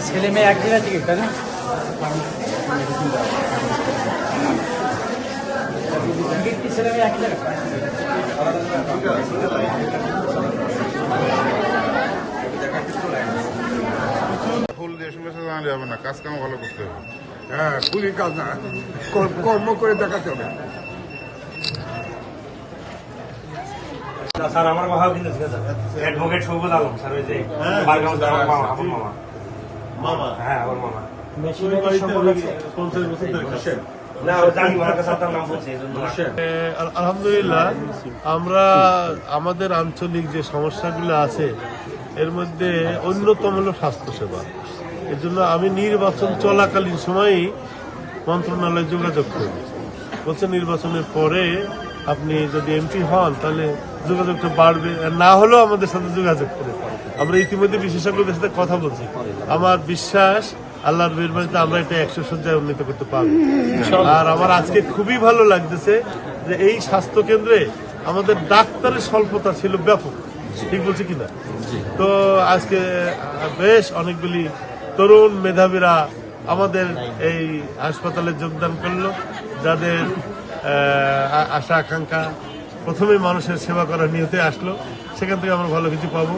ছেলে মেয়ে এক জায়গায় টিকিট তাই না? ছেলে মেয়ে এক জায়গায় ফুল দিয়ে শুভেচ্ছা জানালে হবে না, কাজ কাম ভালো করতে হবে। হ্যাঁ, কুড়ি কাজ না, কর্ম করে দেখাতে হবে। স্যার আমার মামাও কিন্তু অ্যাডভোকেট সৌগত আলম স্যার, ওই যে বারগাঁও আমার মামা, আমার মামা। মামা? হ্যাঁ, আমার মামা। না, ও জানি ওনার কাছে আপনার নাম বলছে, এই জন্য। আলহামদুলিল্লাহ, আমরা আমাদের আঞ্চলিক যে সমস্যাগুলো আছে এর মধ্যে অন্যতম হল স্বাস্থ্যসেবা। এর জন্য আমি নির্বাচন চলাকালীন সময়ই মন্ত্রণালয়ে যোগাযোগ করি, বলছে নির্বাচনের পরে আপনি যদি এমপি হন তাহলে যোগাযোগটা বাড়বে, আর না হলেও আমাদের সাথে যোগাযোগ করে। আমরা ইতিমধ্যে বিশেষজ্ঞদের সাথে কথা বলছি। আমার বিশ্বাস আল্লাহর মেহরবানিতে আমরা এটা 100 শয্যায় উন্নীত করতে পারবো। আর আমার আজকে খুবই ভালো লাগতেছে যে এই স্বাস্থ্য কেন্দ্রে আমাদের ডাক্তারের স্বল্পতা ছিল ব্যাপক, ঠিক বলছি কিনা? তো আজকে বেশ অনেকগুলি তরুণ মেধাবীরা আমাদের এই হাসপাতালে যোগদান করলো, যাদের আশা আকাঙ্ক্ষা প্রথমেই মানুষের সেবা করার নিয়তে আসলো। সেখান থেকে আমরা ভালো কিছু পাবো।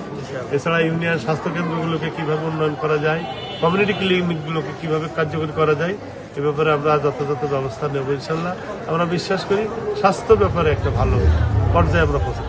এছাড়া ইউনিয়ন স্বাস্থ্য কেন্দ্রগুলোকে কিভাবে উন্নয়ন করা যায়, কমিউনিটি ক্লিনিকগুলোকে কিভাবে কার্যকরী করা যায়, এ ব্যাপারে আমরা যথাযথ ব্যবস্থা নেব ইনশাল্লাহ। আমরা বিশ্বাস করি স্বাস্থ্য ব্যাপারে একটা ভালো পর্যায়ে আমরা পৌঁছাবো।